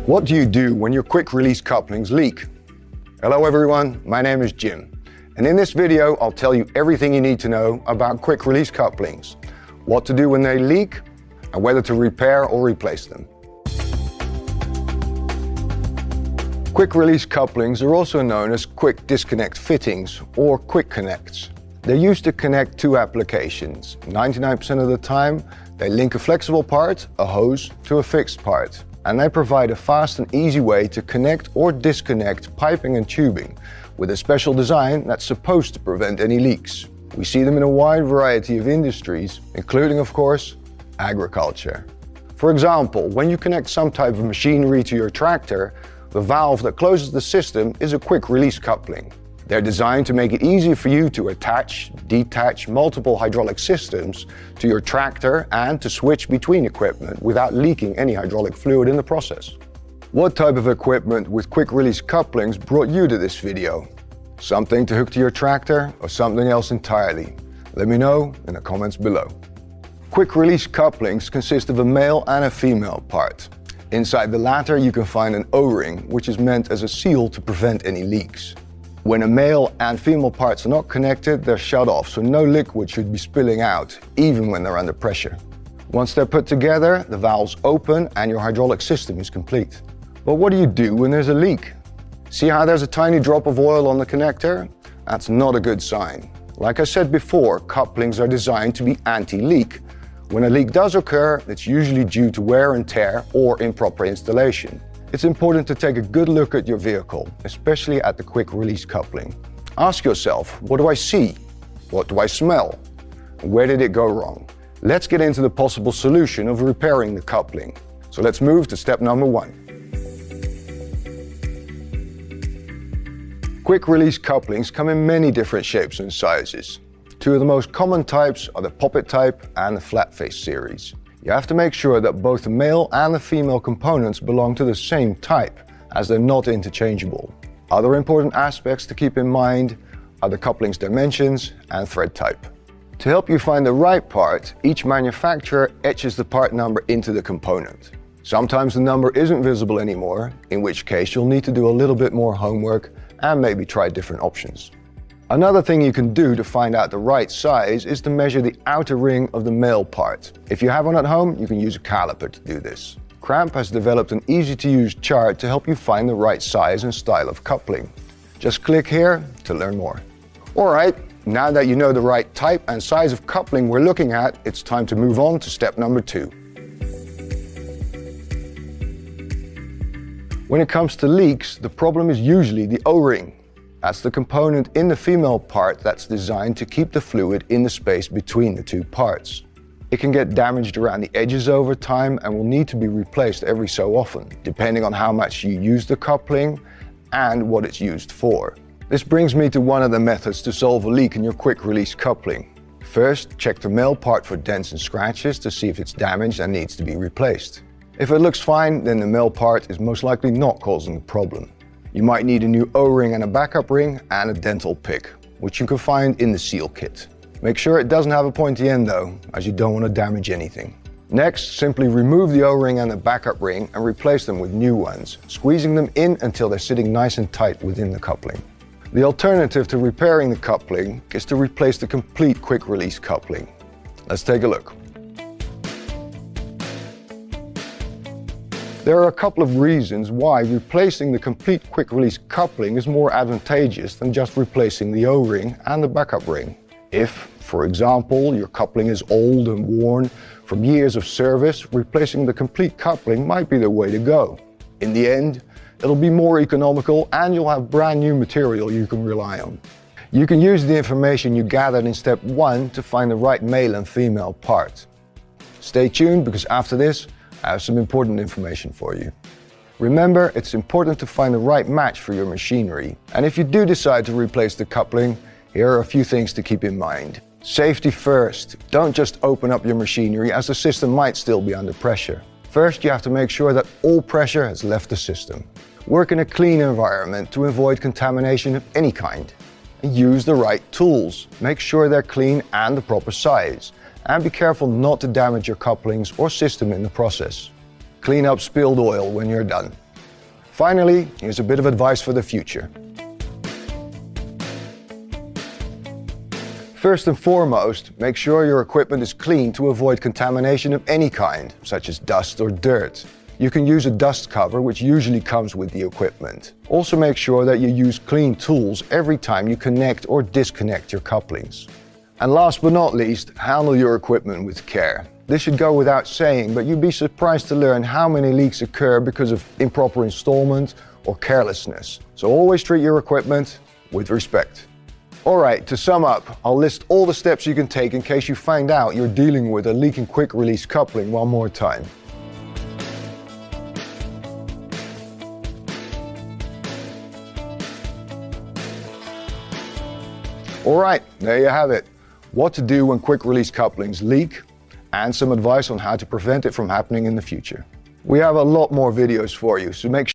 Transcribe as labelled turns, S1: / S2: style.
S1: What do you do when your quick release couplings leak? Hello everyone, my name is Jim, and in this video I'll tell you everything you need to know about quick release couplings, what to do when they leak, and whether to repair or replace them. Quick release couplings are also known as quick disconnect fittings or quick connects. They're used to connect two applications. 99% of the time they link a flexible part, a hose, to a fixed part. And they provide a fast and easy way to connect or disconnect piping and tubing with a special design that's supposed to prevent any leaks. We see them in a wide variety of industries, including, of course, agriculture. For example, when you connect some type of machinery to your tractor, the valve that closes the system is a quick release coupling. They're designed to make it easy for you to attach, detach multiple hydraulic systems to your tractor and to switch between equipment without leaking any hydraulic fluid in the process. What type of equipment with quick release couplings brought you to this video? Something to hook to your tractor or something else entirely? Let me know in the comments below. Quick release couplings consist of a male and a female part. Inside the latter you can find an O-ring, which is meant as a seal to prevent any leaks. When a male and female parts are not connected, they're shut off, so no liquid should be spilling out, even when they're under pressure. Once they're put together, the valves open and your hydraulic system is complete. But what do you do when there's a leak? See how there's a tiny drop of oil on the connector? That's not a good sign. Like I said before, couplings are designed to be anti-leak. When a leak does occur, it's usually due to wear and tear or improper installation. It's important to take a good look at your vehicle, especially at the quick release coupling. Ask yourself, what do I see? What do I smell? Where did it go wrong? Let's get into the possible solution of repairing the coupling. So let's move to step number 1. Quick release couplings come in many different shapes and sizes. Two of the most common types are the poppet type and the flat face series. You have to make sure that both the male and the female components belong to the same type, as they're not interchangeable. Other important aspects to keep in mind are the coupling's dimensions and thread type. To help you find the right part, each manufacturer etches the part number into the component. Sometimes the number isn't visible anymore, in which case you'll need to do a little bit more homework and maybe try different options. Another thing you can do to find out the right size is to measure the outer ring of the male part. If you have one at home, you can use a caliper to do this. Cramp has developed an easy-to-use chart to help you find the right size and style of coupling. Just click here to learn more. Alright, now that you know the right type and size of coupling we're looking at, it's time to move on to step number 2. When it comes to leaks, the problem is usually the O-ring. That's the component in the female part that's designed to keep the fluid in the space between the two parts. It can get damaged around the edges over time and will need to be replaced every so often, depending on how much you use the coupling and what it's used for. This brings me to one of the methods to solve a leak in your quick release coupling. First, check the male part for dents and scratches to see if it's damaged and needs to be replaced. If it looks fine, then the male part is most likely not causing the problem. You might need a new O-ring and a backup ring and a dental pick, which you can find in the seal kit. Make sure it doesn't have a pointy end though, as you don't want to damage anything. Next, simply remove the O-ring and the backup ring and replace them with new ones, squeezing them in until they're sitting nice and tight within the coupling. The alternative to repairing the coupling is to replace the complete quick release coupling. Let's take a look. There are a couple of reasons why replacing the complete quick release coupling is more advantageous than just replacing the O-ring and the backup ring. If, for example, your coupling is old and worn from years of service, replacing the complete coupling might be the way to go. In the end, it'll be more economical and you'll have brand new material you can rely on. You can use the information you gathered in step 1 to find the right male and female part. Stay tuned because after this, I have some important information for you. Remember, it's important to find the right match for your machinery. And if you do decide to replace the coupling, here are a few things to keep in mind. Safety first. Don't just open up your machinery as the system might still be under pressure. First, you have to make sure that all pressure has left the system. Work in a clean environment to avoid contamination of any kind. And use the right tools. Make sure they're clean and the proper size. And be careful not to damage your couplings or system in the process. Clean up spilled oil when you're done. Finally, here's a bit of advice for the future. First and foremost, make sure your equipment is clean to avoid contamination of any kind, such as dust or dirt. You can use a dust cover, which usually comes with the equipment. Also make sure that you use clean tools every time you connect or disconnect your couplings. And last but not least, handle your equipment with care. This should go without saying, but you'd be surprised to learn how many leaks occur because of improper installment or carelessness. So always treat your equipment with respect. Alright, to sum up, I'll list all the steps you can take in case you find out you're dealing with a leaking quick release coupling one more time. Alright, there you have it. What to do when quick release couplings leak, and some advice on how to prevent it from happening in the future. We have a lot more videos for you, so make sure